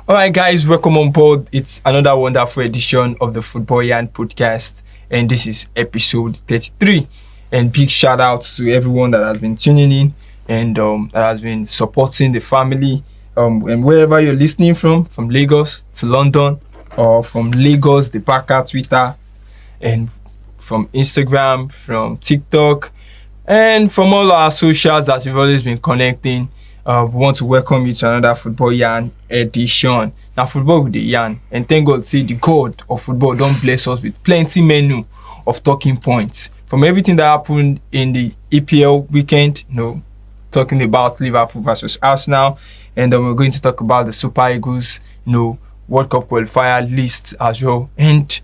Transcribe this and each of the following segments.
All right, guys, welcome on board. It's another wonderful edition of the Football Yarn podcast, and this is episode 33. And big shout out to everyone that has been tuning in and that has been supporting the family. And wherever you're listening from Lagos to London, or from Lagos, the Baka, Twitter, and from Instagram, from TikTok, and from all our socials that we've always been connecting. We want to welcome you to another Football Yarn edition. Now, football with the yarn, and thank God, say the God of football don't bless us with plenty menu of talking points from everything that happened in the EPL weekend. Talking about Liverpool versus Arsenal, and then we're going to talk about the Super Eagles, World Cup qualifier list as well, and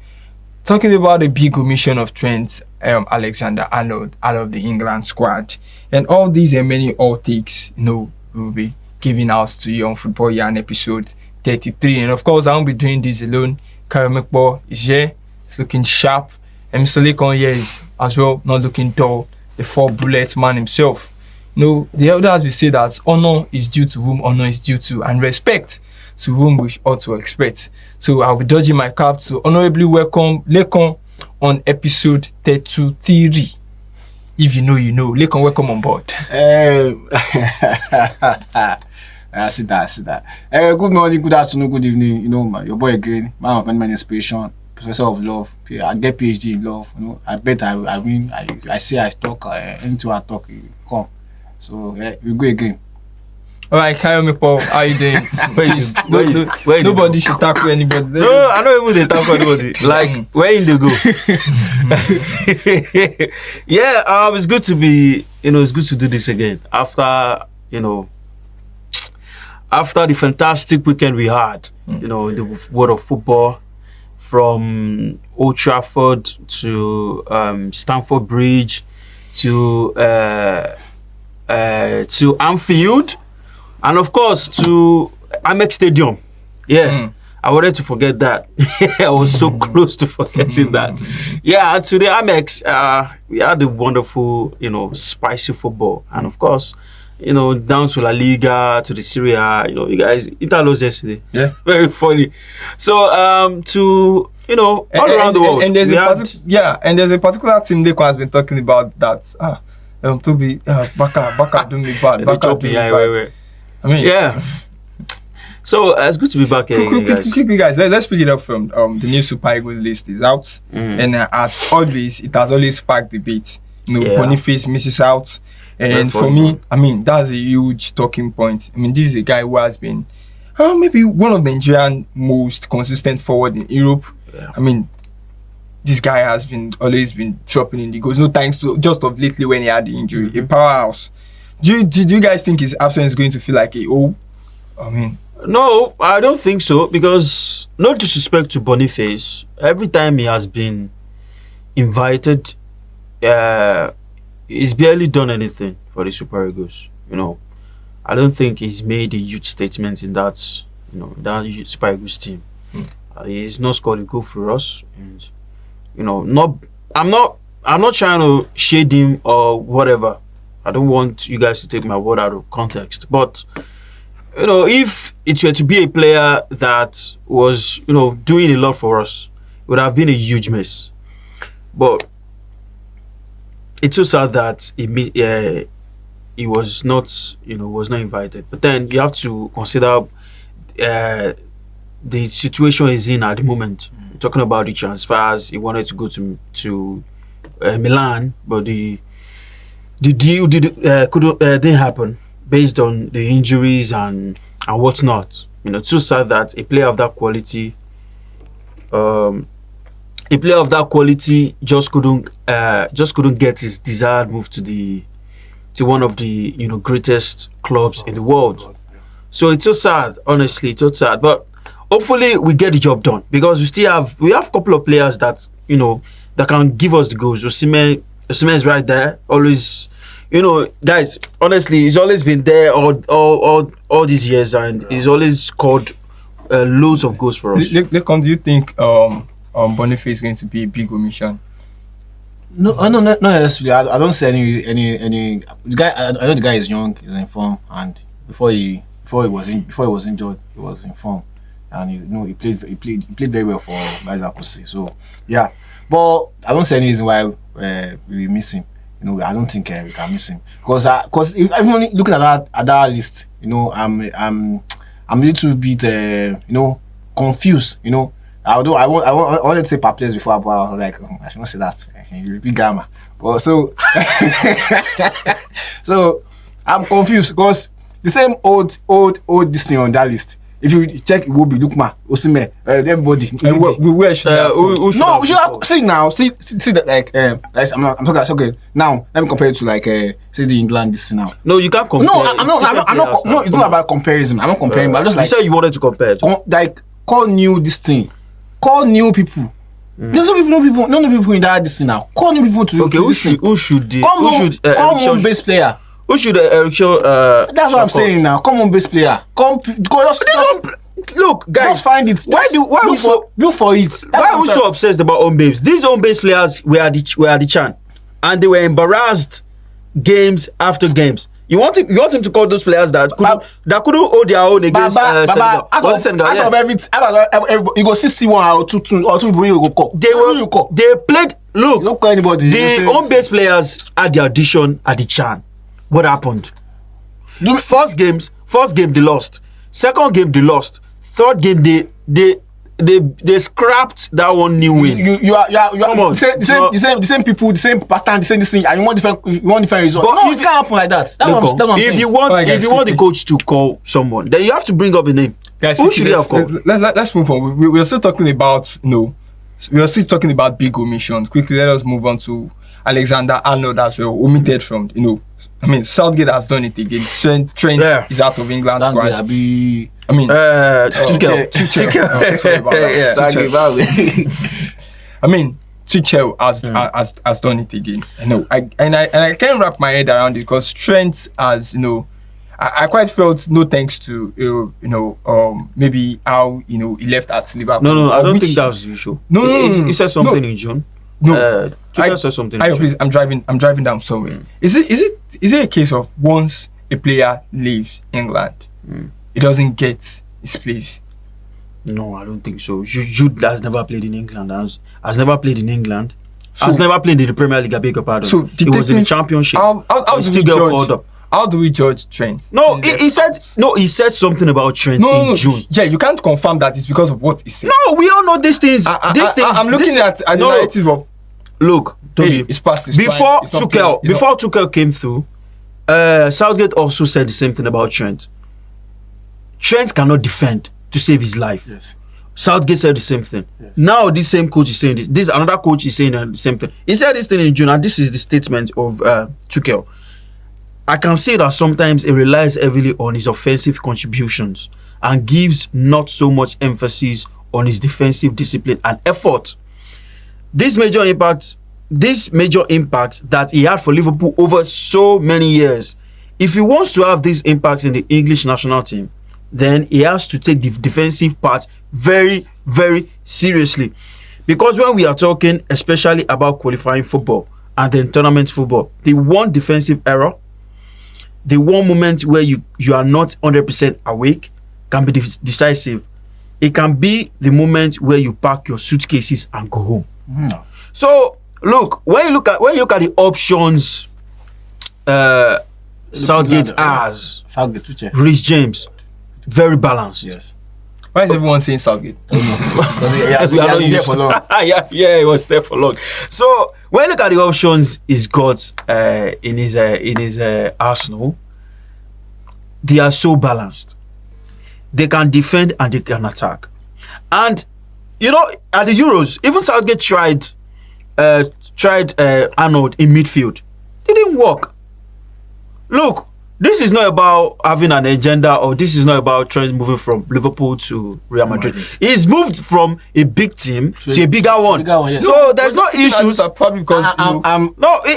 talking about the big omission of Trent Alexander-Arnold out of the England squad, and all these and many all takes, we'll be giving out to you on Football Yarn episode 33. And of course, I won't be doing this alone. Karamekbo is here, it's looking sharp, and Mr. Lekon here is as well, not looking dull, the 4-bullet man himself. The elders will say that honor is due to whom honor is due to, and respect to whom we ought to expect. So I'll be dodging my cap to honorably welcome Lekon on episode 33. If you know, you know. Lekon, welcome on board. I see that. Good morning, good afternoon, good evening. Your boy again, man of many inspiration, professor of love. I get PhD in love. I bet I win. I say I talk. Until I talk, you come. So we go again. All right, Kayomi Paul, how you doing? Nobody should tackle anybody. No, I don't even tackle anybody. Like, where in the go? Yeah, it's good to be. It's good to do this again after after the fantastic weekend we had. In the world of football, from Old Trafford to Stamford Bridge to Anfield. And of course, to Amex Stadium. Yeah, I wanted to forget that. I was so close to forgetting that. Yeah, to the Amex, we had a wonderful, spicy football. And of course, down to La Liga, to the Serie A, you guys, Inter lost yesterday. Yeah. Very funny. So, all around the world. And there's a particular team Lekon has been talking about that. Toby, Baka do me bad. Baka do me bad. I mean, yeah. So it's good to be back here, guys. Quickly, guys, let's pick it up from the new Super Eagles list is out, and as always, it has always sparked debate. Boniface misses out, and for me, that's a huge talking point. This is a guy who has been, maybe one of the Nigerian most consistent forward in Europe. Yeah. This guy has always been dropping in the goals. No thanks to just of lately when he had the injury, a powerhouse. Do you guys think his absence is going to feel like No, I don't think so, because no disrespect to Boniface, every time he has been invited, he's barely done anything for the Super Eagles. I don't think he's made a huge statement in that that Super Eagles team. He's not scored a goal for us, and I'm not trying to shade him or whatever. I don't want you guys to take my word out of context. But, if it were to be a player that was, doing a lot for us, it would have been a huge miss. But it's so sad that he was not, was not invited. But then you have to consider the situation he's in at the moment. Talking about the transfers, he wanted to go to Milan, but the deal didn't happen based on the injuries and whatnot. It's so sad that a player of that quality, just couldn't get his desired move to one of the greatest clubs in the world. So it's so sad, honestly, it's so sad. But hopefully we get the job done, because we have a couple of players that that can give us the goals. Osimhen is right there, always. Guys, honestly, he's always been there all these years, and he's always scored loads of goals for us. Lekon, do you think Boniface is going to be a big omission? No, not necessarily. I don't see any. The guy, I know the guy is young, he's in form, and before he was injured, he was in form. and he played very well for Bayer Leverkusen. So yeah, but I don't see any reason why we miss him. I don't think we can miss him because even looking at that list, I'm a little bit confused. Although I wanted to say perplexed before, but I was like, I should not say that. You repeat grammar. But so I'm confused because the same old this thing on that list. If you check, it will be Lukman, Osimhen, everybody. Where should we should have see now. See that I'm talking. Okay, now let me compare it to say the England this now. No, you can't compare. No, I'm not. No, it's not about comparison. I'm not comparing. But I'm just you said you wanted to compare. Call new this thing. Call new people. There's no people in that this thing now. Call new people to. Okay, who should come base player. Who should Eric Shaw? That's what I'm saying now. Come on, base player. Look, guys. Just find it. Look for it. Why are we so obsessed about home babes? These home base players were at the chan, and they were embarrassed games after games. You want him to call those players that couldn't hold their own against Senegal. Out of everybody, you go see one or two people you go call. They played. Look, you don't call anybody. The home base players had the audition at the chan. What happened? First game they lost. Second game they lost. Third game they scrapped that one new win. You are the same people, the same pattern, the same thing, and you want different results. But no, it can't happen like that. That's what I'm saying. If you want the coach to call someone, then you have to bring up a name. Guys, who should he have called? Let's move on. We're still talking about we are still talking about big omissions. Quickly, let us move on to Alexander-Arnold as well, omitted from Southgate has done it again. Trent is out of England squad. Tuchel. Sorry about that. Tuchel has done it again. I can't wrap my head around it because Trent has I quite felt no thanks to maybe how he left at Liverpool. No, I don't think that was the issue. No. He said something in June. No, Tuchel said something. Please, I'm driving down somewhere. Is it a case of once a player leaves England, he doesn't get his place? No, I don't think so. Jude has never played in England. Has never played in England. Has never played in the Premier League. I beg your pardon. So he was in the Championship. How do we judge Trent? No, he said something about Trent in June. Yeah, you can't confirm that it's because of what he said. No, we all know these things. I'm looking at the narrative of. Look, Toby, it's past this before Tuchel came through, Southgate also said the same thing about Trent. Trent cannot defend to save his life. Yes. Southgate said the same thing. Yes. Now this same coach is saying this. This another coach is saying the same thing. He said this thing in June, and this is the statement of Tuchel. I can say that sometimes he relies heavily on his offensive contributions and gives not so much emphasis on his defensive discipline and effort. This major impact that he had for Liverpool over so many years. If he wants to have this impact in the English national team, then he has to take the defensive part very, very seriously. Because when we are talking especially about qualifying football and then tournament football, the one defensive error, the one moment where you are not 100% awake can be decisive. It can be the moment where you pack your suitcases and go home. No. So look, when you look at the options Southgate has, Tuchel. Reece James, very balanced. Yes. Why is everyone saying Southgate? Because he has been there for long. yeah, he was there for long. So when you look at the options he's got in his Arsenal, they are so balanced. They can defend and they can attack. And at the Euros, even Southgate tried Arnold in midfield. It didn't work. Look, this is not about having an agenda, or this is not about Trent moving from Liverpool to Real Madrid. He's moved from a big team to a bigger one. Yes. So there's no issues. Probably because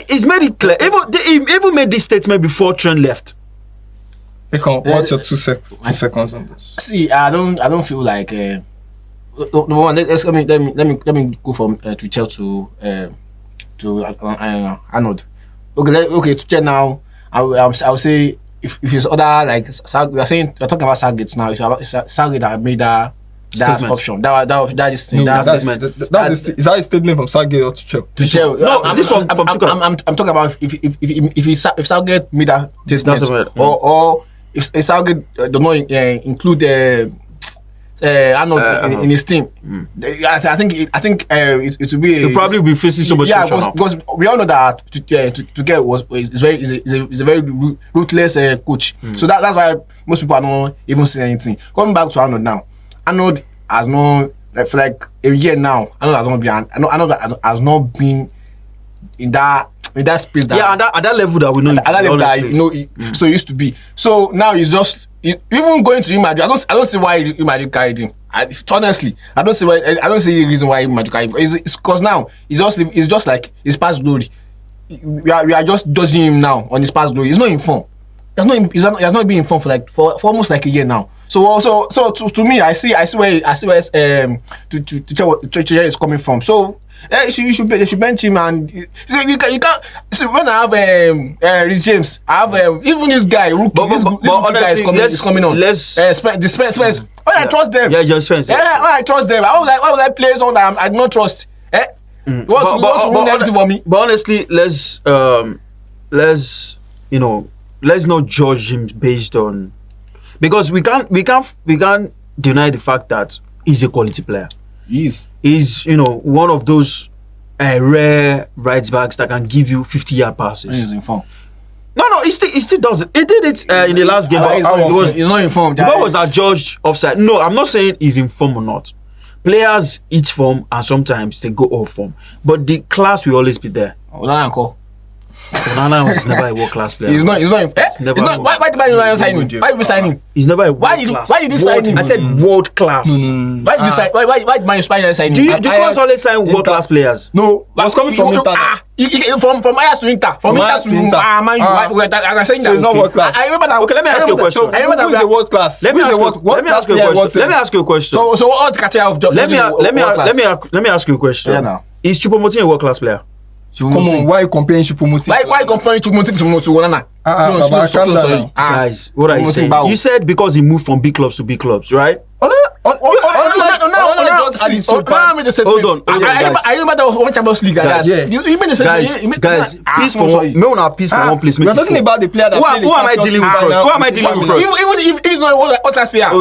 he's made it clear. He even made this statement before Trent left. What's your 2 seconds on this? See, I don't feel like number one. Let me go from Tuchel to Arnold. Okay, Tuchel now. I will say if it's other like we are talking about Southgate now. If Southgate that made that That's Statement. option. That is thing. No, That's statement. is that a statement from Southgate or Tuchel? Tuchel. No, this one from Tuchel. I'm talking about if Southgate made that statement, That's right. or if Southgate does not include Arnold in his team. I think it will be. He'll probably be facing so much pressure now. because we all know that to get is a very ruthless coach. So that's why most people are not even saying anything. Coming back to Arnold now, Arnold has not for like a year now. Arnold has not been in that space. At that level that we know. At that level that so it used to be. So now he's just. Even going to Real Madrid, I don't see why Real Madrid carried him. Honestly, I don't see a reason why Real Madrid carried him. It's because now it's just like his past glory. We are just judging him now on his past glory. He's not in form. He has not been in form for almost like a year now. So to me, I see where Tuchel is coming from. So they should bench him, and you can't see when I have Rich James, I have even this guy rookie. This guy is coming on. Spence. When I trust them, Spence. when I trust them, why would I play someone that I do not trust? You want to ruin everything for me? But honestly, let's not judge him based on, because we can't deny the fact that he's a quality player. He's one of those rare right backs that can give you 50-yard passes. He's in form. No, he still does it. He did it in the last game. He's not in form. What was adjudged offside? No, I'm not saying he's in form or not. Players hit form and sometimes they go off form, but the class will always be there. Onana was never a world class player. He's not. Why did you sign him? Why did you sign him? He's never a world class. Why did you sign him? I said world class. Why did you sign? Why did Man United sign him? Do you always sign world class players? No, I was coming from Inter. From Ajax to Inter. From Inter to Man U. I'm saying that. So it's not world class. I remember that. Okay, let me ask you a question. I remember that. Who is a world class? Let me ask you a question. So what's the criteria of job? Let me ask you a question. Yeah, now. Is Choupo-Moting a world class player? Come on, why are you comparing Choupo-Moting? Why comparing Choupo-Moting to Onana? Guys, what are you saying? You said because he moved from big clubs to big clubs, right? Hold on. I remember that was one Champions League. Guys, peace for one place. We're talking about the player that. Who am I dealing with first? Even if it's not what class player,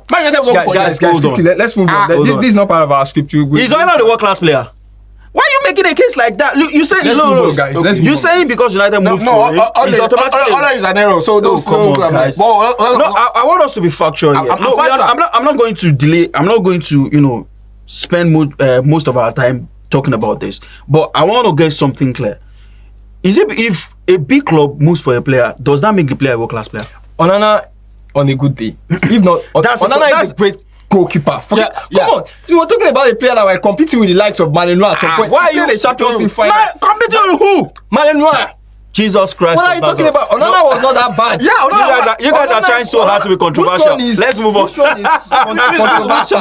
Guys, quickly, let's move on. This is not part of our script. He's not a world class player. Why are you making a case like that? You say you saying because United moved for him. All is an error. So come on, guys. I want us to be factual here. I'm not going to delay. I'm not going to spend most of our time talking about this. But I want to get something clear. Is it if a big club moves for a player, does that make the player a world class player? Onana on a good day. If not, Onana is a great goalkeeper. Come on. So we're talking about a player that were competing with the likes of Malinois at some point. Why are you the Champions League final? Competing with who? Malinois. Jesus Christ. What are you talking about? Onana was not that bad. You guys are trying so hard to be controversial. Let's move on. Which one is controversial?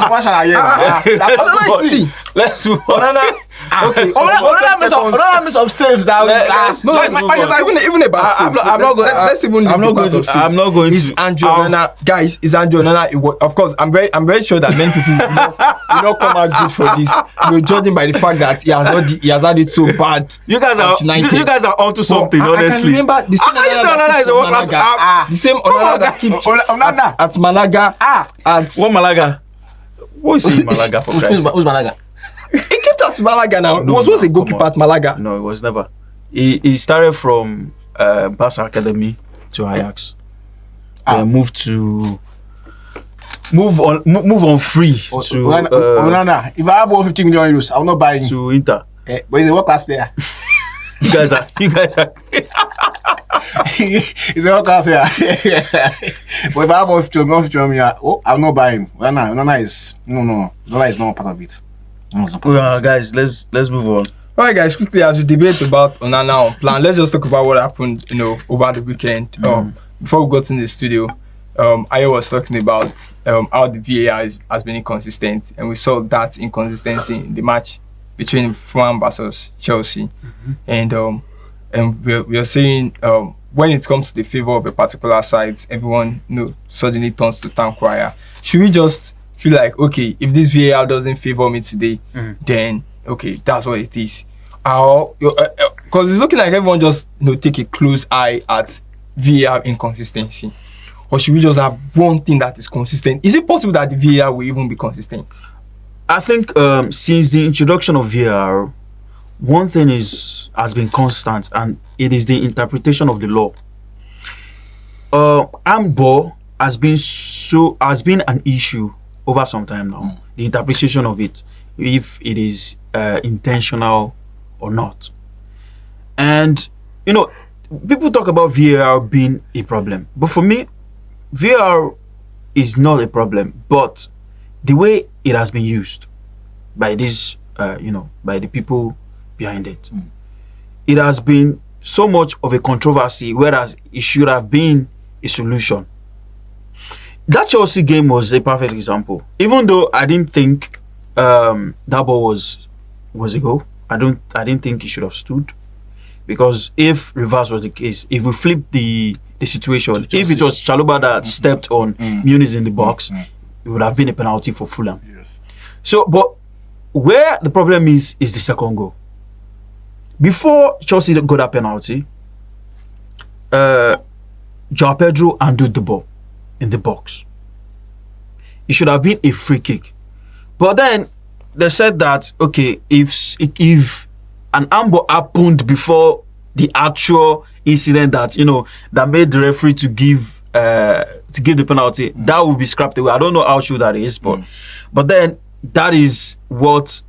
Let's move on. Okay. Onana mess up saves that. Even about saves. I'm not going to. It's Andrew Onana, guys. It's Andrew Onana. Of course, I'm very sure that many people will not come out good for this. Judging by the fact that he has had it so bad. You guys are onto something. Honestly, I can remember the same Onana is a world class. The same Onana that keeps at Malaga. What Malaga? What is he Malaga for Christ? Who's Malaga? He kept at Malaga now. He was once a goalkeeper at Malaga. No, it was never. He started from Barca Academy to Ajax. Move on free to Onana. If I have 150 million euros, I will not buy him. To Inter. But he's a world class player. You guys are. He's a world class player. But if I have 150 million, I will not buy him. Onana is Onana is not part of it. Guys, let's move on. All right, guys, quickly as we debate about Onana on plan, let's just talk about what happened, over the weekend. Before we got in the studio, Ayo was talking about how the VAR has been inconsistent, and we saw that inconsistency in the match between Fulham versus Chelsea, and we are saying when it comes to the favor of a particular side, everyone suddenly turns to town crier. Should we just feel like, okay, if this VAR doesn't favor me today, then okay, that's what it is. Because it's looking like everyone just take a close eye at VAR inconsistency. Or should we just have one thing that is consistent? Is it possible that the VAR will even be consistent? I think since the introduction of VAR, one thing has been constant, and it is the interpretation of the law. Handball has been an issue over some time now. The interpretation of it, if it is intentional or not. And people talk about VAR being a problem, but for me, VAR is not a problem, but the way it has been used by this, by the people behind it, it has been so much of a controversy, whereas it should have been a solution. That Chelsea game was a perfect example. Even though I didn't think that ball was a goal, I didn't think it should have stood, because if reverse was the case, if we flip the situation, if it was Chalobah that stepped on Muniz in the box, it would have been a penalty for Fulham. Yes. So, but where the problem is the second goal. Before Chelsea got that penalty, Joao Pedro handled the ball in the box. It should have been a free kick. But then they said that, okay, if an handball happened before the actual incident that made the referee to give the penalty, that would be scrapped away. I don't know how true that is, but then that is what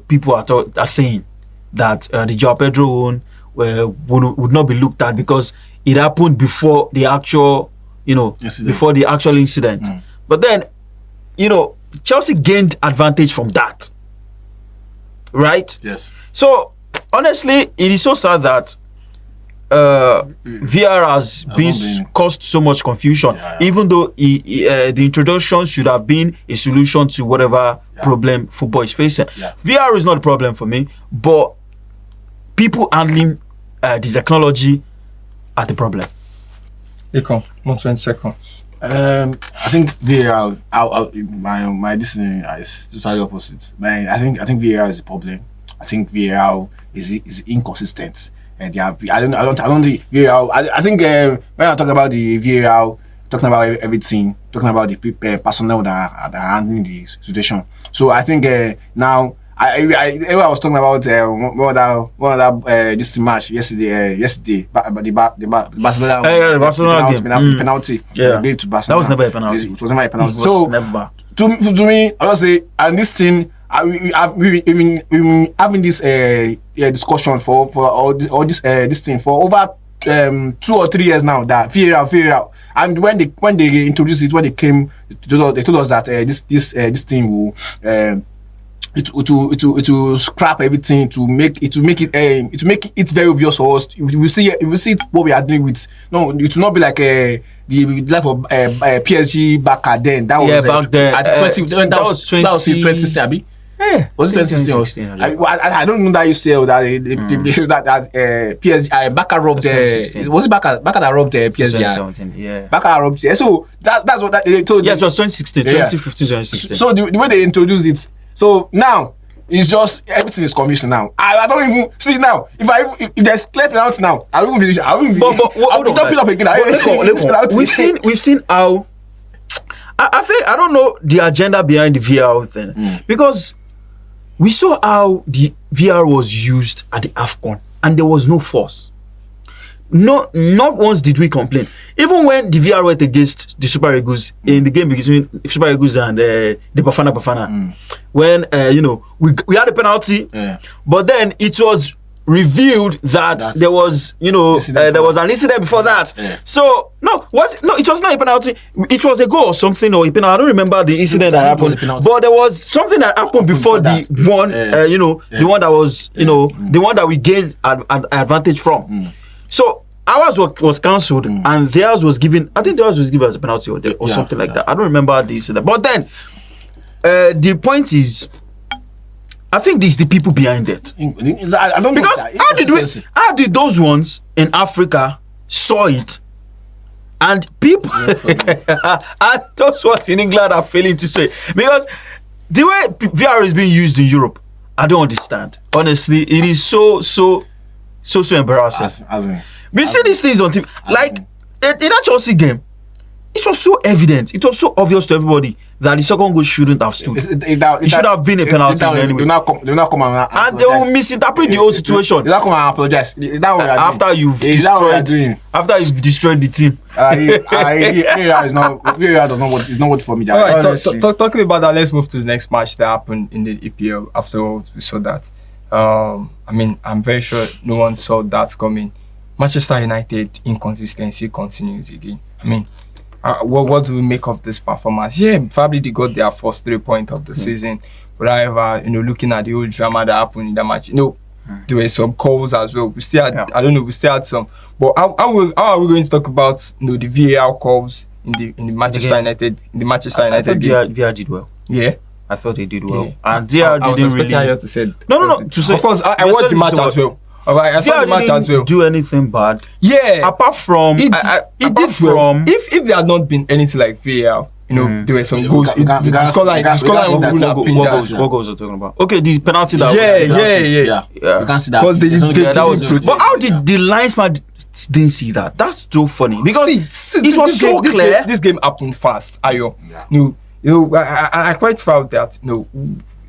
people are saying, that the Joao Pedro one would not be looked at because it happened before the actual incident. But then Chelsea gained advantage from that, right? Yes. So honestly, it is so sad that VAR has caused so much confusion, even though the introduction should have been a solution to whatever problem football is facing. VAR is not a problem for me, but people handling the technology are the problem. Econ, 20 seconds. I think VAR, my decision is totally opposite. I think VAR is a problem. I think VAR is inconsistent, and I don't think VAR. I think when I talk about the VAR, talking about everything, talking about the personnel that are handling the situation. So I think now I was talking about one other this match yesterday. The Barcelona game, penalty. To Barcelona. That was never a penalty. It was never a penalty. So never. To me, I would say, and this thing, we've been having this discussion for all this thing for over 2 or 3 years now, that VAR, and when they introduced it, when they came, they told us that this thing will it will scrap everything to make it very obvious for us. We will see what we are dealing with. No, it will not be like the life of PSG back then. That was back then. That was 2016, Abi. Yeah, was it 2016? I don't know that you say that that PSG Baka robbed. Was it Baka that robbed PSG? 2017, yeah. Baka robbed. So that's what they told. Yeah, it was 2016, 2015, 2016. So the way they introduced it. So now it's just everything is confusing now. I don't even see now. If there's clear penalty now, I won't be. I'll be jumping up again. We've seen how. I think I don't know the agenda behind the VAR thing, because we saw how the VAR was used at the AFCON and there was no force. Not once did we complain. Even when the VAR went against the Super Eagles in the game between Super Eagles and the Bafana, when we had a penalty, but then it was revealed that there was there was an incident before that. So it was not a penalty. It was a goal or something, or a penalty. I don't remember the incident that happened, but there was something that happened before the one the one that was the one that we gained an advantage from. So ours was cancelled and theirs was given. I think theirs was given as a penalty or something like that. I don't remember the incident. But then the point is, I think it's the people behind it. I don't know, because how did those ones in Africa saw it And people, and those ones in England are failing to say, because the way VR is being used in Europe, I don't understand. Honestly, it is so embarrassing. We see these things on TV. Like in that Chelsea game, it was so evident. It was so obvious to everybody that the second goal shouldn't have stood. It should have been a penalty anyway. Do not come and they will misinterpret the whole situation. They not come and apologize. After you've destroyed the team. VAR is not what for me. All right, talking about that, let's move to the next match that happened in the EPL. Afterwards, we saw that. I mean, I'm very sure no one saw that coming. Manchester United inconsistency continues again. I mean, what do we make of this performance? Yeah, probably they got their first 3 points of the season. But however, looking at the whole drama that happened in that match, there were some calls as well. We still had, I don't know, we still had some. But how are we going to talk about the VAR calls in the Manchester United game? VAR did well. Yeah. I thought they did well. Yeah. And VAR didn't really. To say No. To say, of course, I watched the match as well. I saw the match as well. Do anything bad? Yeah. Apart from it did well. If there had not been anything like VAR, there were some goals. The scoreline. What goals are talking about? Okay, the penalty that. Yeah. You can't see that. Because they that was. But how did the linesman didn't see that? That's so funny because it was so clear. This game happened fast. Ayo. I quite felt that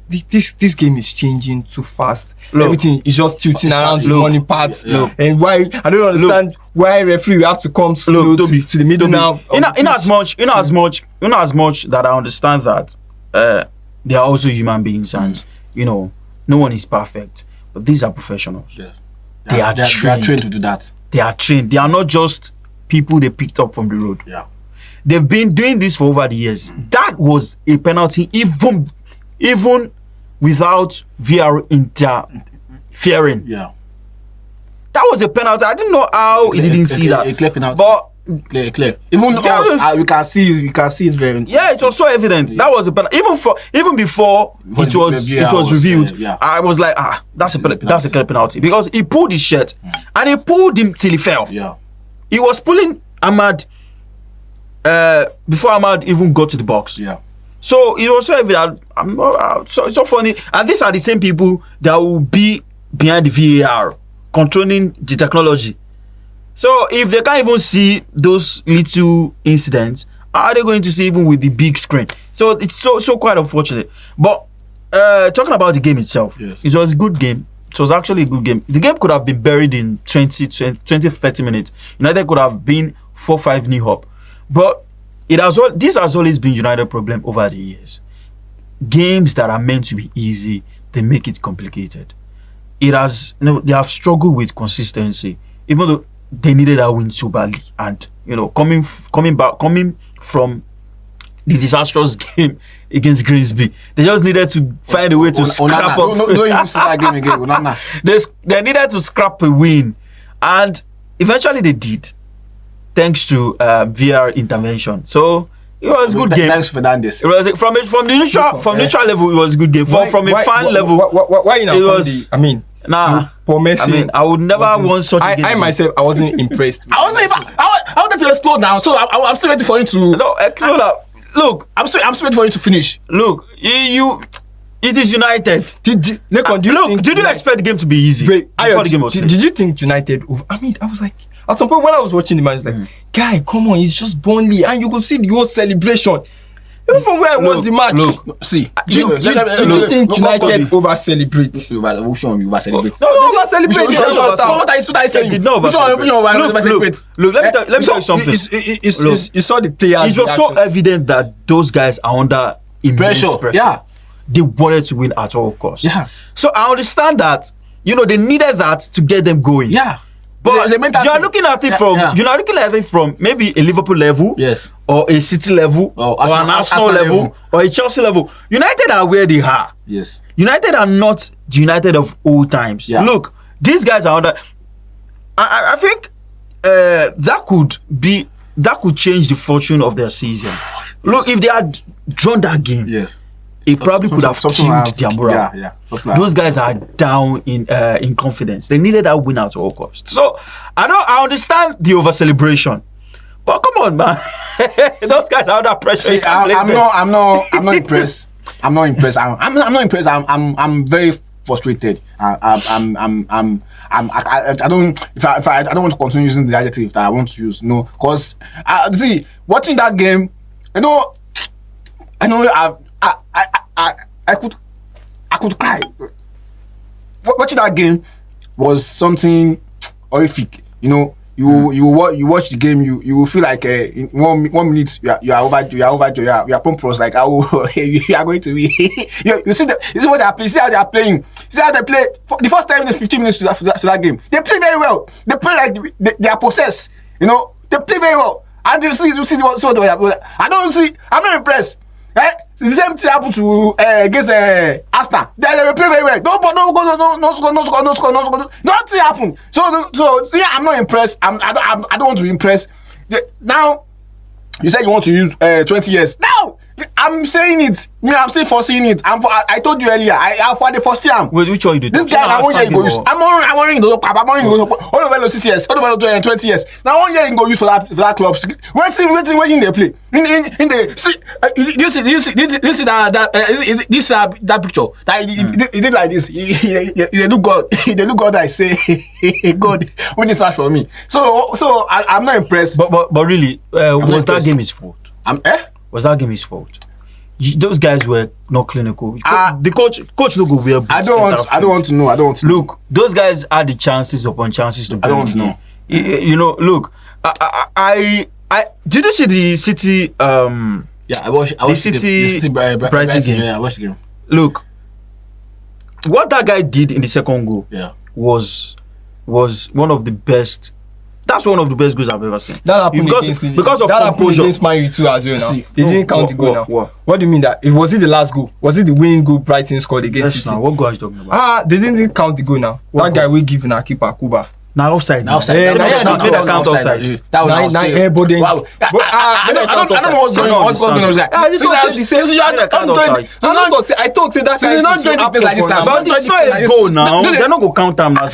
this game is changing too fast. Everything is just tilting around the money part. And why I don't understand why referee will have to come slow to the middle now. In as much that I understand that they are also human beings and no one is perfect. But these are professionals. Yes. They are trained to do that. They are trained. They are not just people they picked up from the road. Yeah. They've been doing this for over the years. That was a penalty even without VAR interfering. Yeah. That was a penalty. I didn't know how he didn't see that. A clear penalty. But clear. Even us, we can see it very. Yeah, it was so evident. That was a penalty. Even before it was revealed. I was like, that's a clear penalty because he pulled his shirt and he pulled him till he fell. Yeah. He was pulling Ahmad before Ahmad even got to the box. Yeah. So it was so evident. So funny. And these are the same people that will be behind the VAR, controlling the technology. So if they can't even see those little incidents, how are they going to see even with the big screen? So it's so quite unfortunate. But talking about the game itself, yes. It was a good game. It was actually a good game. The game could have been buried in 20-30 minutes. United could have been 4-5 up. But this has always been United's problem over the years. Games that are meant to be easy, they make it complicated. They have struggled with consistency, even though they needed that win so badly. And coming from the disastrous game against Grimsby, they just needed to find a way to scrap up. Don't even see that game again. They needed to scrap a win, and eventually they did. Thanks to VAR intervention, so it was a good game. Thanks for that. It was from the neutral level. It was a good game. From a fan level, why it was. I mean, I would never want such a game. I myself, I wasn't impressed. I wanted to explode now, so I'm still waiting for him to. Look, I'm still waiting for him to finish. Look, it is United. Did you expect the game to be easy? Before the game was did you think United? I mean, I was like. At some point when I was watching the match, I was like, guy, come on, it's just Burnley. And you could see the whole celebration. Even from where I was the match. Do you think United over-celebrate? Which one you over-celebrate? No, over-celebrate. What are you saying? Look, let me tell you something. You saw the players. It was so evident that those guys are under immense pressure. Yeah. They wanted to win at all costs. Yeah. So I understand that, they needed that to get them going. Yeah. But you're looking at it from maybe a Liverpool level, yes, or a City level, or an Arsenal level, or a Chelsea level. United are where they are. Yes. United are not the United of old times. Yeah. Look, these guys are under. I think that could change the fortune of their season. Yes. Look, if they had drawn that game, yes, it probably could have killed their morale. Yeah. Those guys are down in confidence. They needed that win at all costs. So I understand the over celebration, But come on, man. Those guys are under pressure. See, I'm not impressed. I'm not impressed. I'm not impressed. I'm very frustrated. I don't. If I don't want to continue using the adjective that I want to use. No, because see, watching that game, I know. I could cry. Watching that game was something horrific. You know, you watch the game, you will feel like in 1 minute you are overjoyed, you are pompous, like you are going to be. you see what they are playing. See how they are playing. See how they play. For the first time in 15 minutes to that game, they play very well. They play like they are possessed. You know, they play very well. And you see what they are. I'm not impressed. Eh? The same thing happened to against Arsenal. They play very well. No score. Nothing happened. So see, I'm not impressed. I don't want to be impressed. Now, you said you want to use 20 years. Now, I'm saying it. I'm saying foreseeing it. I told you earlier. I for the first time. Wait, which one you did? This guy, I 1 year go use. I'm only go 6 years. All over 20 years. Now 1 year he go use for that club. Waiting they play. In the see, you see that picture. That he did like this. They look God. They look God. I say, God, win this match for me. So I'm not impressed. But really, was that game his fault? Was that game his fault? Those guys were not clinical. The coach no go wear boots. I don't want to know. Look, those guys had the chances upon chances to. I don't want to know. You know, look, I did you see the City? Yeah, I watched the City Brighton game. Yeah, I watched the game. Look, what that guy did in the second goal, was one of the best. That's one of the best goals I've ever seen. That happened because of composure. Against Man U too as well. Now See, they didn't count the goal. Now what do you mean that? Was it the last goal? Was it the winning goal Brighton scored against City? What goal are you talking about? They didn't count the goal now. That guy we give na keeper Kuba. Now offside. Now offside. Offside. That was now airball. Wow. I don't know what's going on. What's going on? I thought say that guy not join the place like this now. But it's not a goal now. They're not gonna count them now. No,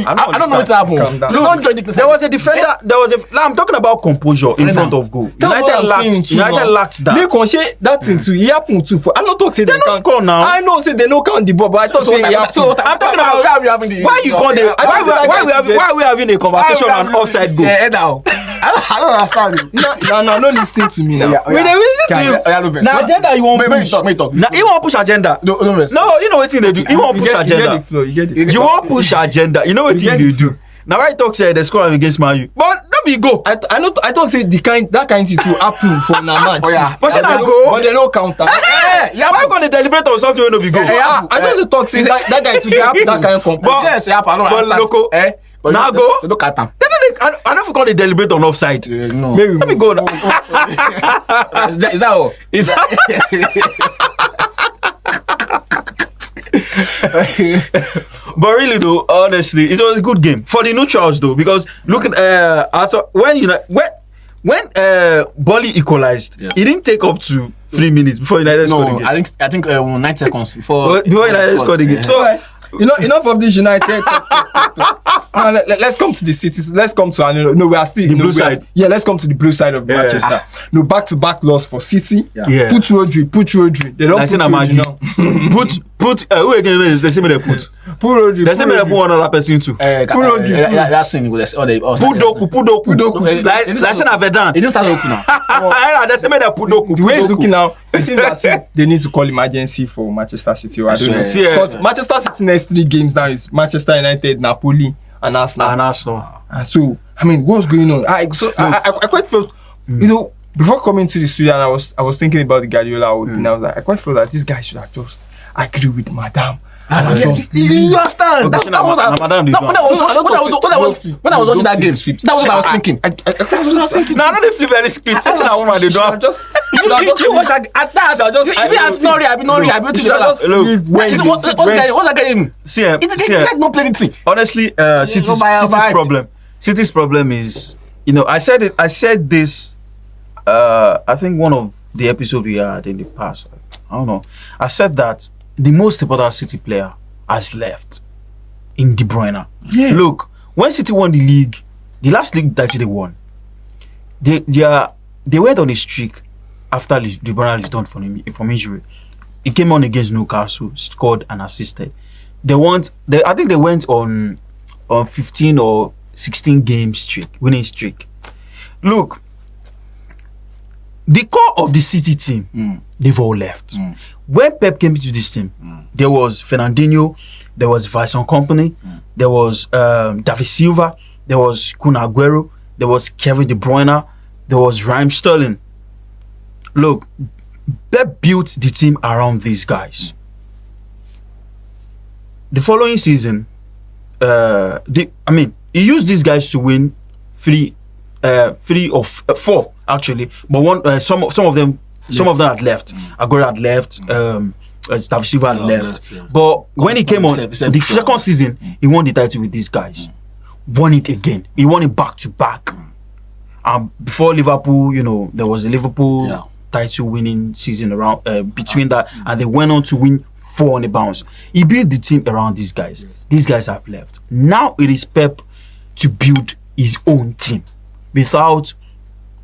I don't know what's happening. There was a defender. I'm talking about composure in front of goal. United lacked that. That thing too. It happened too. I'm not talking say they don't score now. I know say they don't count the ball, but I thought say it happened. I'm talking about why you call them. Why are we having a conversation on offside goal? I don't understand. No, listen to me now. When they listen to you, now agenda you want push. Now you want push agenda. No, you know what thing they do. You want push agenda. You get the flow. You want push agenda. You know what thing you do. Now I talk say they score against Man U, but that be go. I don't say that kind thing to happen for na match. But should I go? But they no counter. Why gonna deliberate on something when no be go? I don't talk say that guy to have that kind of composure. Yes, but local. Now go. Look at them. I never gonna deliberate on offside. No. Let me go now. Is that all? Is that? But really though, honestly, it was a good game for the neutrals though, because looking when Bolly equalized, it didn't take up to 3 minutes before United scored again. I think 9 seconds before United scored again. So enough of this United. Let's come to the cities. Let's come to we are still the blue side. Yeah, let's come to the blue side of Manchester. No back-to-back loss for City. Yeah. Put Rodri. They don't put Rodri now. Put who again is the same they put. Put Rodri. The same they put another person too. Put Rodri. That's thing with all the Pudoku. Like Vedan. It didn't start open now. The same they put Pudoku. The way it's looking now, it seems as they need to call emergency for Manchester City. I don't know. Because Manchester City next 3 games now is Manchester United, Napoli, and Arsenal. So I mean, what's going on? I quite felt, before coming to the studio, and I was thinking about the Guardiola and I was like, I quite felt that this guy should have just agree with Madame. You understand? When I was watching that game, that was what I was thinking. No, not they flip any script. That's not one they don't just. I'm sorry. I've been not what's that game? See, not play anything. Honestly, City's problem is, I said this. I think one of the episodes we had in the past. I don't know. I said that the most important City player has left in De Bruyne. Yeah. Look, when City won the league, the last league that they won, they went on a streak after the Bruyne returned from injury. He came on against Newcastle, scored and assisted. I think they went on 15 or 16 game winning streak. Look, the core of the City team, they've all left. When Pep came to this team, there was Fernandinho, there was Vincent Kompany, there was David Silva, there was Kun Aguero, there was Kevin De Bruyne, there was Raheem Sterling. Look, Pep built the team around these guys. The following season, he used these guys to win three or four actually, but some of them had left. Aguero had left. David Silva had left. Yeah. But when he came on the second season, he won the title with these guys. Won it again. He won it back to back. Before Liverpool, there was a Liverpool title winning season around between that, and they went on to win 4 on the bounce. He built the team around these guys. Yes. These guys have left. Now it is Pep to build his own team without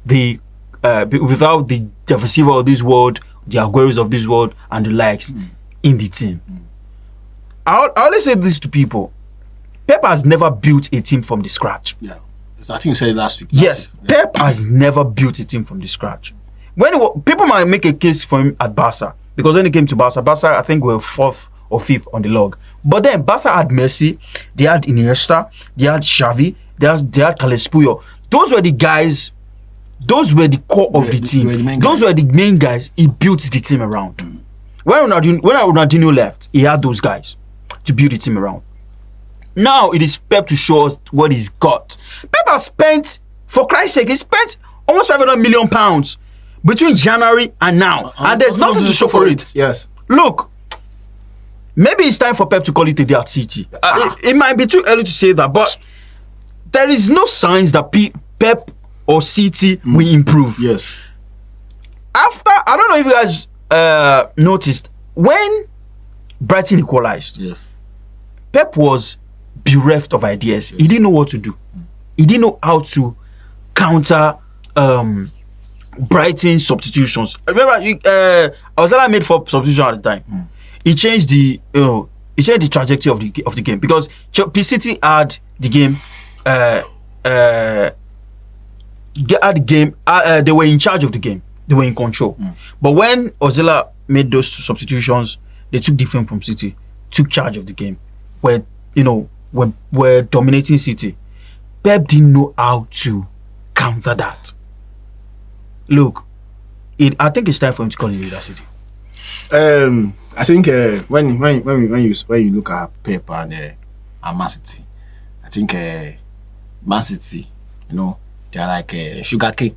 the David Silva of this world, the Agueros of this world, and the likes in the team. I always say this to people: Pep has never built a team from the scratch. Yeah, I think you said it last week. Yes, Pep has never built a team from the scratch. People might make a case for him at Barca, because when he came to Barca, I think were 4th or 5th on the log. But then Barca had Messi, they had Iniesta, they had Xavi, they had Carles Puyol. Those were the guys. Those were the core of the team. Those were the main guys he built the team around. When Ronaldinho left, he had those guys to build the team around. Now it is Pep to show us what he's got. Pep has spent, for Christ's sake, he spent almost £500 million between January and now, and there's nothing to show for it. Yes. Look, maybe it's time for Pep to call it a day at City. It might be too early to say that, but there is no signs that Pep or City will improve. Yes. After, I don't know if you guys noticed, when Brighton equalized, yes, Pep was bereft of ideas. Yes. He didn't know what to do. He didn't know how to counter Brighton substitutions. Remember, Ozala made 4 substitutions at the time. He changed the trajectory of the game, because City had the game. They were in charge of the game. They were in control. But when Ozila made those substitutions, they took different from City, took charge of the game. Were dominating City. Pep didn't know how to counter that. Look, I think it's time for him to call it Naija City. I think when you look at Pep and Man City, I think Man City, they're like sugar cane,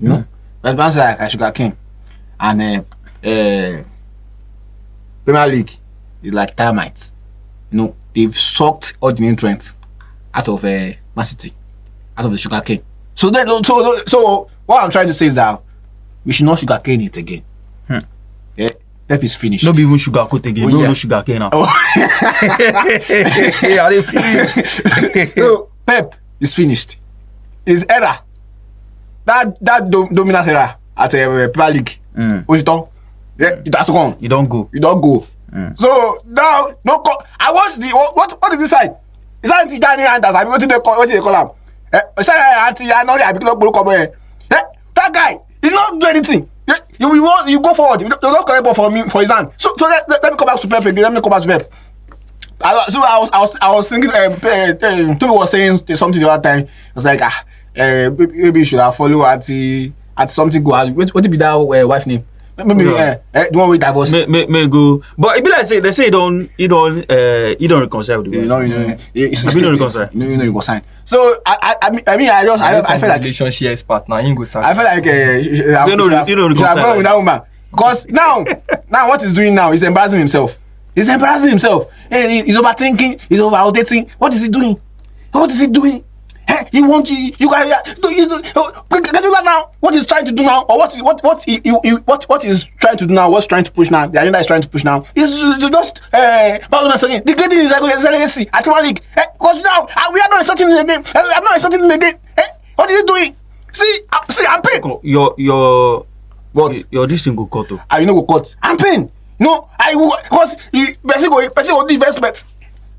But Man City like a sugar cane, and Premier League is like termites. They've sucked all the nutrients out of Man City, out of the sugar cane. So what I'm trying to say is that we should not sugar cane it again. Yeah, Pep is finished. Not even sugar coat again. No sugar cane now. So Pep is finished. His era, that dominant era at Premier League, it has gone. You don't go. So now, I watched what did he say? Is that Danny Anders? I mean, what did they call him? That guy, he not do anything. You go forward. You don't correct ball for me for his hand. So let me come back to Pep again. I was thinking. Toby was saying something the other time. I was like, maybe you should have followed at something go. What would be that wife name? Maybe the one with divorce. May go, but it be like they say you don't reconcile with the wife. You don't reconcile. You go sign. So I feel like relationship expert now. He go sign. I feel like you don't reconcile with that woman, because now what he's doing now is embarrassing himself. He's He's overthinking. He's over-auditing. What is he doing? Hey, he wants you guys can you do that now? What he's trying to do now, or what he's trying to do now, what's trying to push now, the agenda is trying to push now is to just the great thing is legacy at Premier League. Because now we are not expecting in the game. I'm not expecting in the game. What is he doing? See, I'm paying. Your What? your this thing go cut off. You know go cut. I'm paying. No, I will because person go do investment.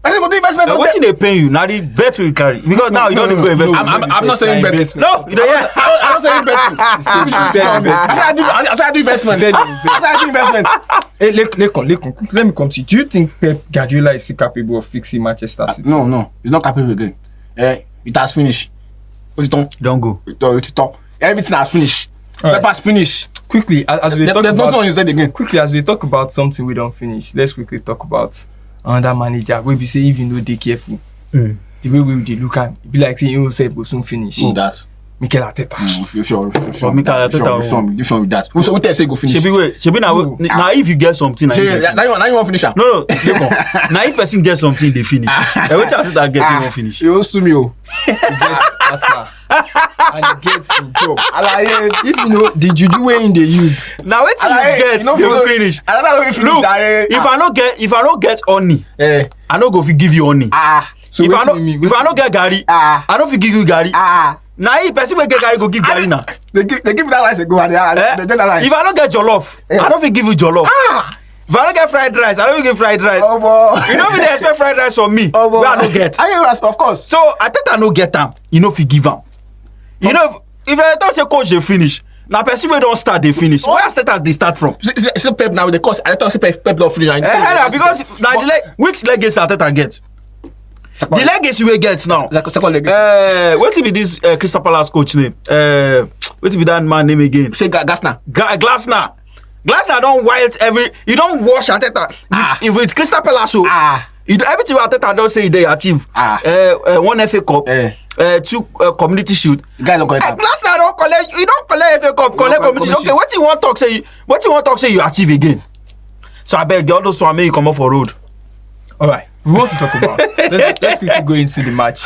Person go do investment. What they pay you? Now the bet will carry because now you don't need to go invest. I'm not saying bet. No, you don't. I'm not saying betting. I said I do investment. I said I do investment. Hey, let me come to you. Do you think Pep Guardiola is still capable of fixing Manchester City? No, he's not capable again. It has finished. Don't go. Everything has finished. All right. Papers finished. Quickly, as we talk There's about, nothing you said again. quickly as we talk about something we don't finish, let's quickly talk about another manager. We be say even though they careful, the way we dey look at, it be like saying you say go soon finish. That. Mikel Arteta. Sure. Mikel Arteta. Sure with that. Who tell say go finish? Shebi now if you get something, Now you want finish am? no. Now if person get something, they finish. Wait till Arteta get you won't finish. You sue me o. He gets Arsenal and he gets in job. If you know the juju way in they use. Now wait till you get, you finish. Look, if I don't get honey, I no go fit give you honey. So if I don't get Gary, I don't fit give you Gary. Now if person will get Gary, go give Gary now. They give me that rice go and they get that rice. If I don't get jollof, I don't fit give you jollof. If I don't get fried rice, I don't give fried rice. Oh boy. You don't really expect fried rice from me. Oh boy. Where I don't get. Of course. So I think I no get am. You know if you give am. You know if I don't say coach they finish. Now person wey don't start they finish. Where status they start from? See Pep now with the course. I thought Pep don't finish. Because now which legacy Arteta get? The legacy we get now. Second legacy. What be this Crystal Palace coach name? What be that man name again? Say Glasner. Glasner don't wild you don't wash Arteta if it's Crystal Palace. So everything Arteta don't say they achieve. One FA Cup, 2 community shield. The guy don't collect. Glasner don't collect. You don't collect FA Cup, collect community shield. Okay, what you want talk say? What you want talk say you achieve again? So I beg all those one make you come off for road. All right, we want to talk about. let's quickly go into the match.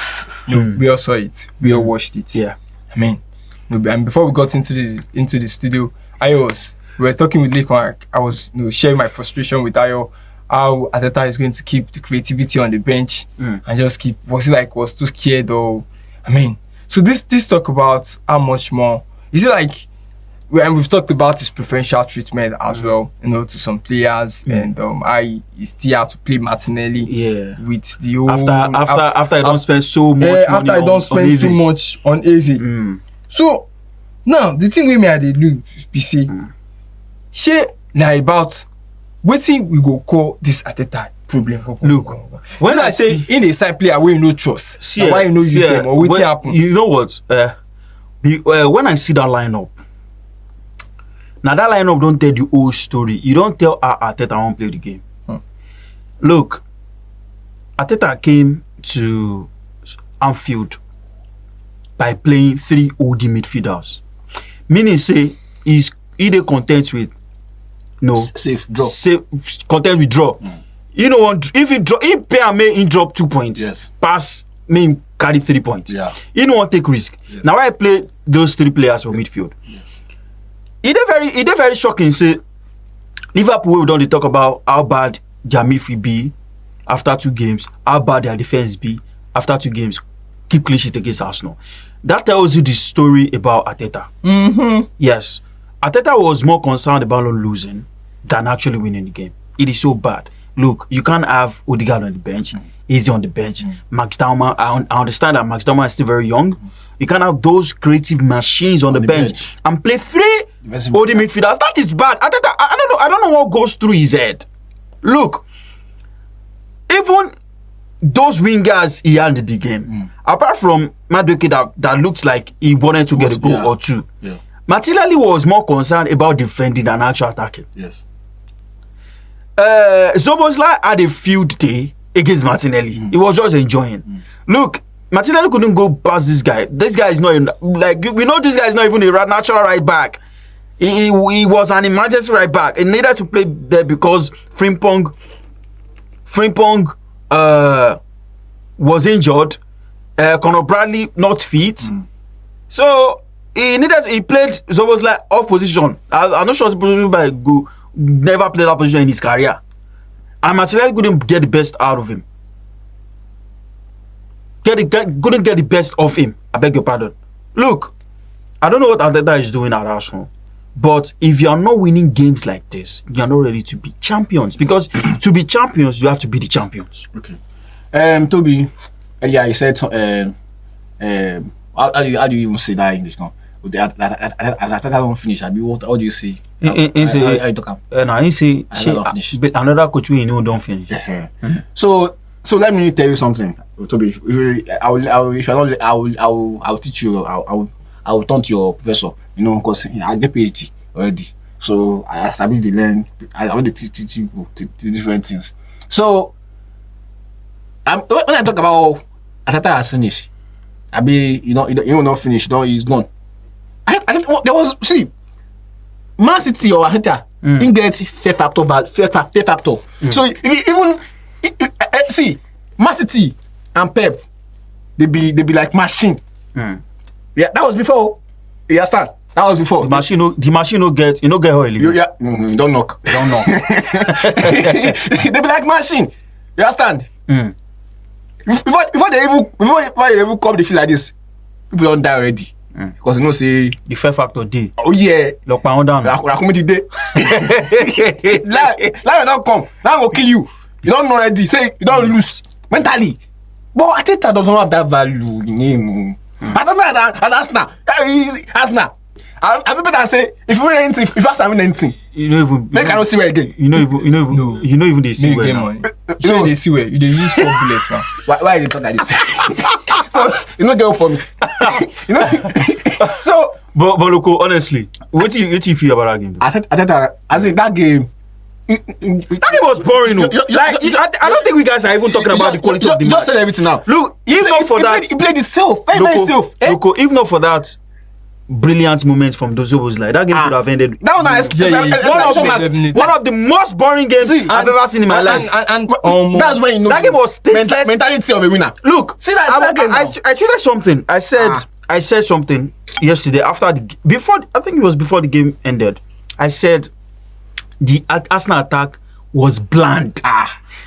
We all saw it. We all watched it. Yeah. I mean, and before we got into the studio, we were talking with Lekon. I was sharing my frustration with Ayo, how Arteta is going to keep the creativity on the bench and just was too scared or so this talk about how much more is it like we've talked about his preferential treatment as well, to some players and I still have to play Martinelli with the whole after I don't spend so much money after I don't spend so much on Eze. So now the thing with me at the loop be say now about wetin we go call this Arteta problem. Look, when I say in a side player where you no trust, why you no use them or wetin happen? You know what? When I see that lineup, now that lineup don't tell the whole story. You don't tell how Arteta won't play the game. Look, Arteta came to Anfield by playing 3 OD midfielders, meaning say he's either content with safe draw. Content with draw. You know, if he pay and may he drop 2 points. Yes. Pass may carry 3 points. Yeah. You don't want to take risk. Yes. Now I play those 3 players for midfield. Yes. It very shocking. Say Liverpool we don't talk about how bad their midfield be after 2 games, how bad their defense be after 2 games. Keep clean sheet against Arsenal. That tells you the story about Arteta. Yes. Arteta was more concerned about not losing than actually winning the game. It is so bad. Look, you can't have Odegaard on the bench, Easy on the bench. Max Daumann, I understand that Max Daumann is still very young. You can't have those creative machines on the bench and play 3 holding midfielders. That is bad. Arteta, I don't know what goes through his head. Look, even those wingers he handed the game, apart from Madueke that looked like he wanted to get a goal or 2. Yeah. Martinelli was more concerned about defending than actual attacking. Yes. Szoboszlai had a field day against Martinelli. He was just enjoying. Look, Martinelli couldn't go past this guy. This guy is not we know this guy is not even a natural right back. He was an emergency right back. He needed to play there because Frimpong was injured. Conor Bradley not fit. So he played Szoboszlai off position. I'm not sure Szoboszlai never played that position in his career. And Martinelli couldn't get the best out of him. Couldn't get the best of him. I beg your pardon. Look, I don't know what Arteta is doing at Arsenal, but if you are not winning games like this, you are not ready to be champions. Because to be champions, you have to be the champions. Okay. Toby, earlier you said how do you even say that in English now? As Arteta don't finish, what do you say? How you talk He say another coach we know don't finish. So let me tell you something, Toby. I will teach you. I will turn to your professor. You know, because I get PhD already. So I started to learn. I want to teach people different things. So when I talk about Arteta has finished, you know not finished. He's gone. I think there was Man City or Arteta didn't get fair factor. So see Man City and Pep, they be like machine. Yeah, that was before. You understand? That was before. The machine no get oil. Don't knock. They be like machine. You understand? Before they even come the field like this, people don't die already. Because you know say the fair factor day. Oh yeah. Lock pound down. Community day. Lion don't come. Lion will kill you. You don't know already. Say you don't lose mentally. But Arteta doesn't have that value in him. I don't know that Arsenal. I people that say if you win anything, if you ask me anything, you know even make I don't see where again. You know even they see where now. You they see where you they use 4 bullets now. Why they talk like this? So you know get up for me. You know. So but Loco, honestly, what do you feel about that game? I think that game. That game was boring. I don't think we guys are even talking about the quality of the match. Just said everything now. Look, if not for that, he played himself, very safe. Loco, if not for that brilliant moments from Dozobos, like that game could have ended. Now, one of the most boring games I've ever seen in my life. And that's when you know that game was tasteless. Mentality of a winner. Look, see that game. I tweeted something. I said something yesterday I think it was before the game ended. I said the Arsenal attack was bland.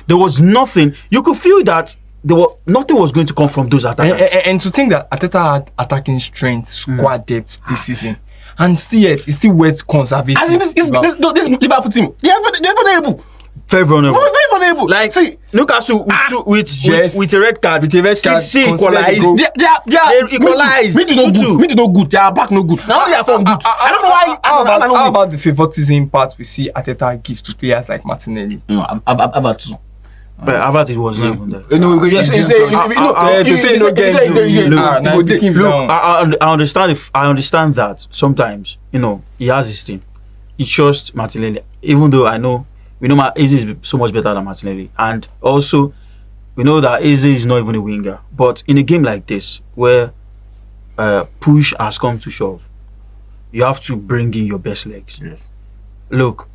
There was nothing. You could feel that nothing was going to come from those attacks. And to think that Arteta had attacking strength, squad depth this season, and still yet it's still wet conservative. I think this Liverpool team, they're vulnerable. Very vulnerable. Very vulnerable. Like see, Newcastle with a red card. Still equalized. They equalized. Me no good. They are back no good. Now they are from good. I don't know why. How about the favoritism part we see Arteta gives to players like Martinelli? No, about two. But about it was not even there. I understand that sometimes, he has his team. He trusts Martinelli, even though we know Eze is so much better than Martinelli. And also, we know that Eze is not even a winger. But in a game like this, where push has come to shove, you have to bring in your best legs. Yes. Look,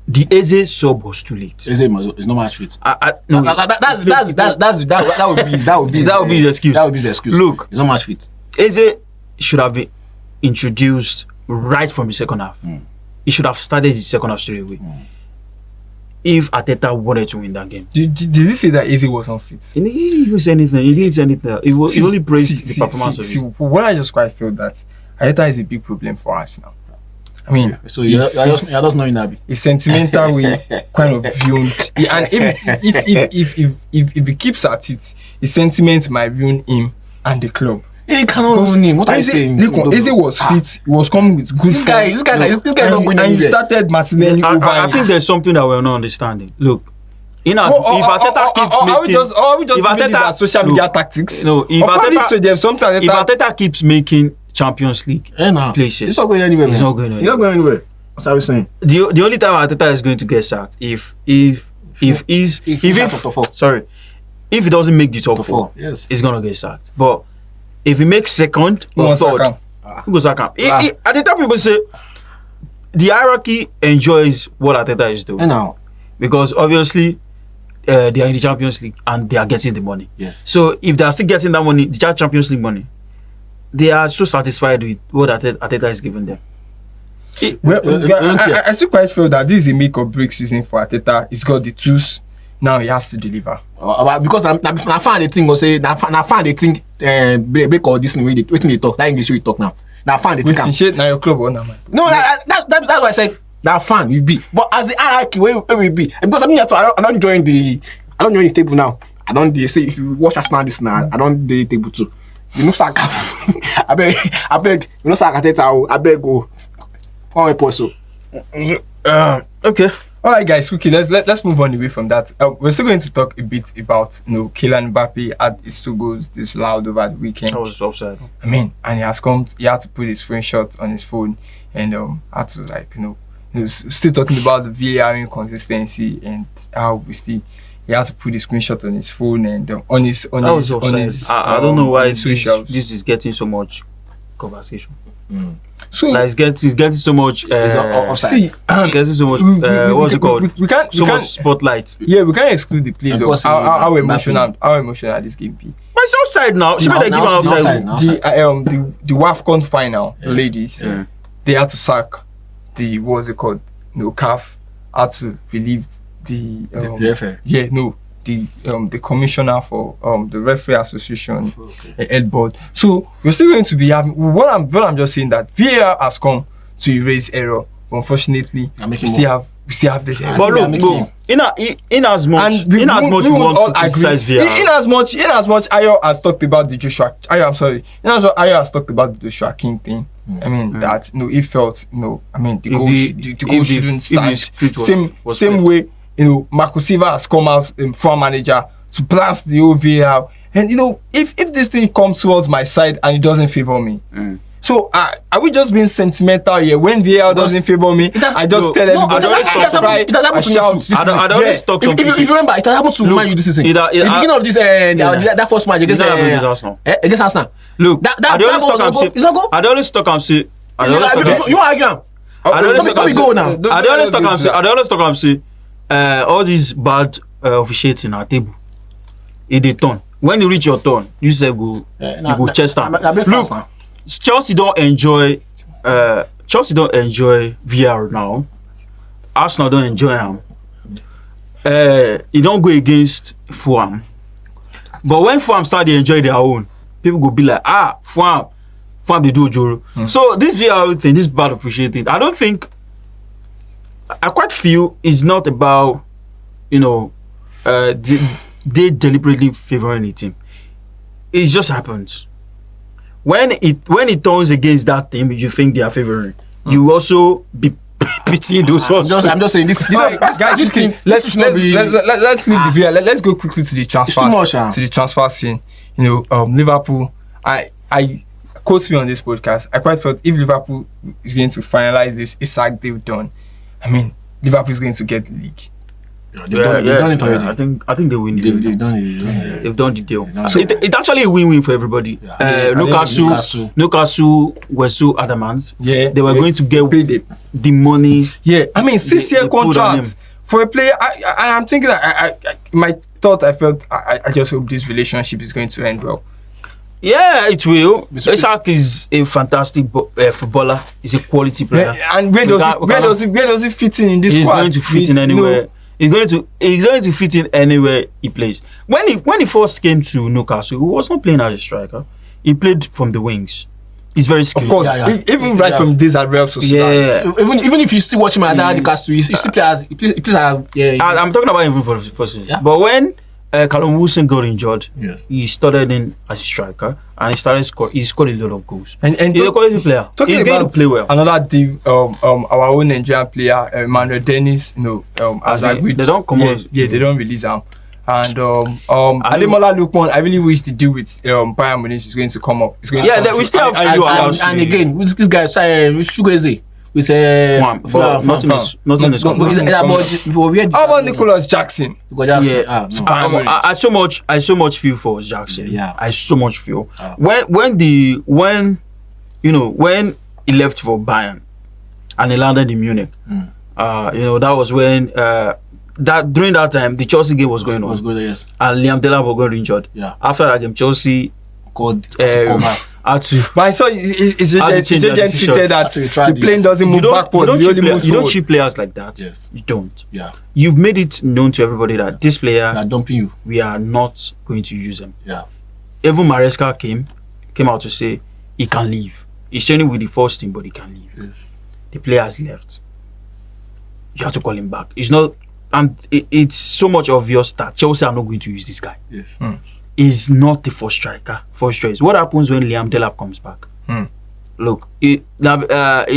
the Eze sub was too late. Eze is not match fit. No, that would be his excuse. That would be his excuse. Look, it's not match fit. Eze should have been introduced right from the second half. He should have started the second half straight away. If Arteta wanted to win that game. Did he say that Eze was unfit? He didn't even say anything. He didn't say anything. He only praised the performance of it. What I just quite feel that Arteta is a big problem for us now. I mean, so you're just knowing Nabi. It's sentimental way kind of viewed, and if he keeps at it, his sentiments might ruin him and the club. He cannot ruin him. What are you saying? Eze was fit. He was coming with good. This guy not going anywhere. And you started Martinelli over. I think there's something that we're not understanding. Look. If Arteta keeps making social media tactics. No, if Arteta keeps making Champions League places, it's not going anywhere. He's not going anywhere. What's I saying? The only time Arteta is going to get sacked if he doesn't make the top four, yes, he's gonna get sacked. But if he makes second or third, he goes sack him. At the time, people say the hierarchy enjoys what Arteta is doing. Because obviously they are in the Champions League and they are getting the money. Yes. So if they are still getting that money, the Champions League money, they are so satisfied with what Arteta is giving them. I still quite feel that this is a make or break season for Arteta. He's got the tools. Now he has to deliver. Because I find the thing break all this thing. Waiting they talk. That English we talk now. That fan they With take am. shit now your club or not, man. No, that's why I said that fan you be. But as the hierarchy where we be, because I mean, I don't join the table now. I don't say if you watch Arsenal this now, I don't the table too. You know Saka. I beg. You know Saka Teta. I beg go. Come on, so. Okay. All right, guys. Okay, let's move on away from that. We're still going to talk a bit about Kylian Mbappe had his 2 goals this loud over the weekend. I was offside. I mean, and he had to put his screenshot on his phone and had to still talking about the VAR inconsistency and how he had to put his screenshot on his phone and on his I don't know why socials. This is getting so much conversation. So like it's getting so much. See, getting so much. What's it called? We can't so much spotlight. Yeah, we can't exclude the plays of how emotional this game be. But it's offside now. She better give an offside. The WAFCON final, ladies, they had to sack the CAF had to relieve the referee. The commissioner for the referee association head board. So we're still going to be having what I'm just saying that VAR has come to erase error. Unfortunately, we still have this error. But look, in as much we want to criticize VAR. In as much Ayo has talked about the Joshua. Ayo has talked about the Joshua King thing. I mean that it felt I mean the goal shouldn't stand. Same way. Marco Silva has come out from manager to blast the whole VAR. And if this thing comes towards my side and it doesn't favor me, so are we just being sentimental here? When VAR doesn't favor me, I just tell everybody. I don't always talk something. If you remember, it has happened to Man U this season. The beginning of this, that first match against Arsenal. Against Arsenal. Look, I don't always talk and say. You argue. I don't always talk and say. All these bad officiating at table, they turn. When you reach your turn, you say go chest down. Look, Chelsea don't enjoy VAR now. Arsenal don't enjoy them. It don't go against Fulham. But when Fulham start to enjoy their own, people go be like, Fulham they do Joro. So this VAR thing, this bad officiating, I quite feel it's not about they deliberately favoring a team. It just happens. When it turns against that team, you think they are favoring. You also be pitying those ones. I'm just saying this guys. This thing. Let's leave the VAR. Let's go quickly to the transfers. To the transfer scene. Liverpool. I quote me on this podcast. I quite felt if Liverpool is going to finalize this Isak deal done, I mean, Liverpool is going to get the league. They've done it already. I think they win. They've done it. They've done the deal. So it's actually a win-win for everybody. Newcastle were so adamant. Yeah, they were going to get the money. Yeah, I mean 6-year contract for a player. I am thinking that I felt I just hope this relationship is going to end well. Yeah, it will. Isak is a fantastic footballer. He's a quality player. And where does he fit in this squad? He's going to fit in anywhere. He's going to fit in anywhere he plays. When he first came to Newcastle, he was not playing as a striker. He played from the wings. He's very skilled. Of course, even from days at Real Sociedad. Yeah. Even if you still watch him at Newcastle, he still plays. He plays as. I'm talking about him for the first. Yeah. But when Callum Wilson got injured, he started in as a striker and he scored a lot of goals. And he's a quality player. He's going to play well. Another deal, our own Nigerian player, Emmanuel Dennis, as agreed. They don't come on. Yeah, they don't release him. And Ademola Lookman, I really wish the deal with Bayern Munich is going to come up. We still have and again, with this guy, Chukwueze. With nothing is coming. How about Nicholas Jackson? I so much feel for Jackson. Yeah, I so much feel when he left for Bayern and he landed in Munich. That was when during that time the Chelsea game was going on. Yes. And Liam Delap got injured. Yeah. After that game, Chelsea had to. But I saw is it treated that the plane doesn't move backwards. You don't treat players like that. Yes. You don't. Yeah. You've made it known to everybody that this player we are dumping you. We are not going to use him. Yeah. Even Maresca came out to say he can leave. He's training with the first team, but he can leave. Yes. The player has left. You have to call him back. It's not, and it's so much obvious that Chelsea are not going to use this guy. Yes. He's not the first striker, first choice. What happens when Liam Delap comes back? Look, he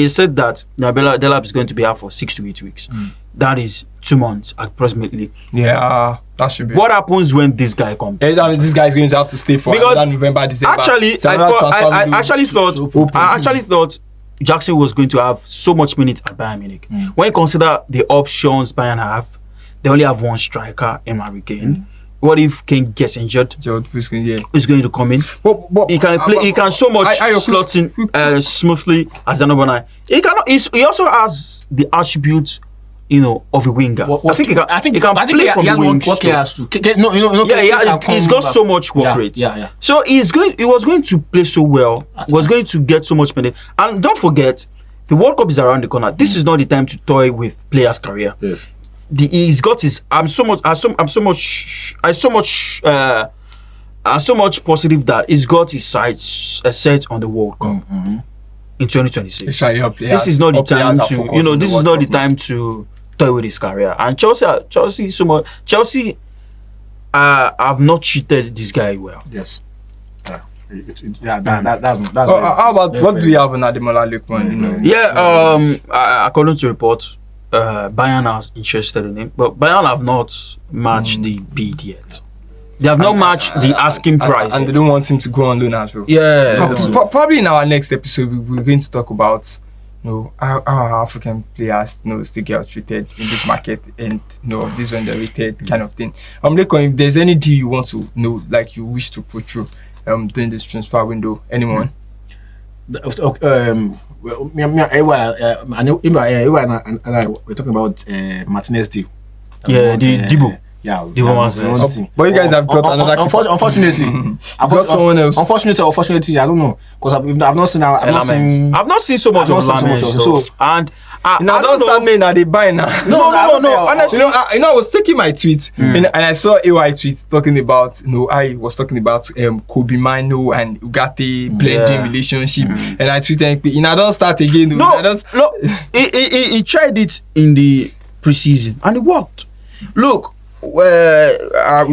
said that Delap is going to be out for 6 to 8 weeks. That is 2 months approximately. Yeah, that should be. What happens when this guy comes? That means this guy is going to have to stay for Because another November, December. Actually, I actually thought Jackson was going to have so much minutes at Bayern Munich. When you consider the options Bayern have, they only have one striker in Harry Kane. What if Kane gets injured? Who's going to come in? But He can play. He can so much slot in smoothly as a number 9. He also has the attributes, of a winger. I think he can play from the wing. What he has to. He's got so much work rate. Yeah. So he was going to play so well. Was going to get so much money. And don't forget, the World Cup is around the corner. This is not the time to toy with players' career. Yes. He's got his. I'm so much positive that he's got his sights set on the World Cup in 2026. This is not the time to, this is not the time to toy with his career. And Chelsea have not treated this guy well. Yes. That's how about what do we have on Ademola Lookman? According to reports, Bayern are interested in him, but Bayern have not matched the bid yet. They have not matched the asking price, and they don't want him to go on loan as well. Yeah, probably in our next episode we're going to talk about how African players still get treated in this market, and this underrated kind of thing. Lekon, if there's any deal you want to like you wish to put through during this transfer window, anyone? Well, I know and I we're talking about Martinez deal. Debo. But you guys have got another. Unfortunately, I've got someone else. Unfortunately, I don't know, because I've not seen so much of Lamens. So and I don't know. Men are they buying now? No. Honestly, I was taking my tweet and I saw AY tweet talking about I was talking about Kobe Mino and Ugarte blending relationship, and I tweeted I don't start again. He tried it in the preseason and it worked. Look. Now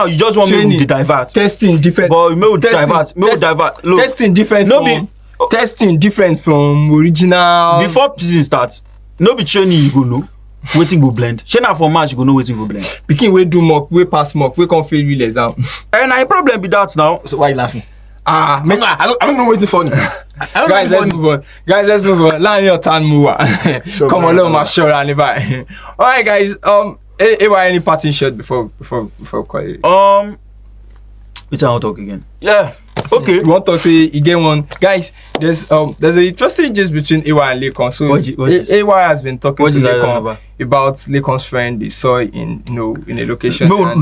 you just want me to divert. Testing different. But divert. Look, testing different. Testing different from original. Before season starts, no be training you go know. Waiting go blend. Shana for match you go know waiting go blend. Pikin we do mock, we pass mock, we can't fail real exam. And I problem be that now. So why you laughing? I don't know waiting for. Guys, let's move on. Line your turn, move on. Come on, my show and All right, guys. Any parting shot before call it? Which I want to talk again. Yeah. Okay. You want to say again one, guys? There's an interesting gist between AY and Lekon. So AY has been talking to Lekon about Lekon's friend they saw in a location. No.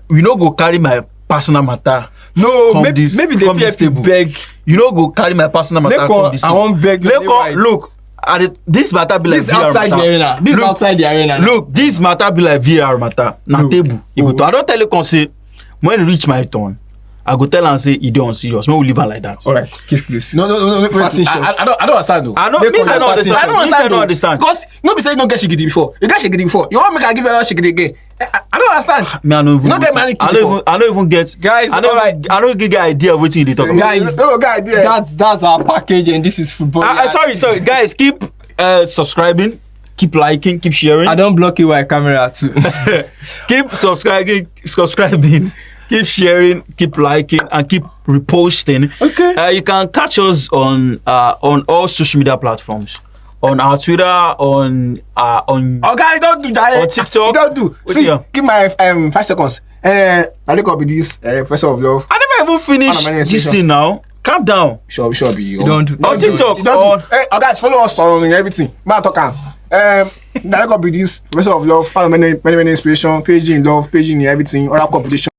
We no go carry my personal matter. No, maybe they fear to beg. You no go carry my personal matter. Lekon, I won't beg. Lekon, look. This matter be like VAR outside matter. The arena. This outside the arena. Look, this matter be like VAR matter. Na table. I don't tell you say when it reach my turn, I go tell and say he don't serious. We will leave her like that. All right, kiss close. No. Wait, I don't understand though. I don't understand. Because nobody said no get shigidi before. You get shigidi before. You want me to give you a shigidi again? I don't understand. Me, I don't even. Not get money. I don't even get. Guys, I don't get idea of what you talk about. Guys, that's our package, and this is football. Sorry, guys, keep subscribing, keep liking, keep sharing. I don't block you with camera too. Keep subscribing, keep sharing, keep liking, and keep reposting. Okay. You can catch us on all social media platforms. On our Twitter, on guys, don't do that. On TikTok. Don't do. See, give my 5 seconds. I look up with this person of love. I never even finished this thing now. Calm down. Sure be. You don't do. On TikTok. Guys, follow us on everything. Man, talk I look up with this person of love. Many inspiration. Page in love. Page in everything. Oral competition.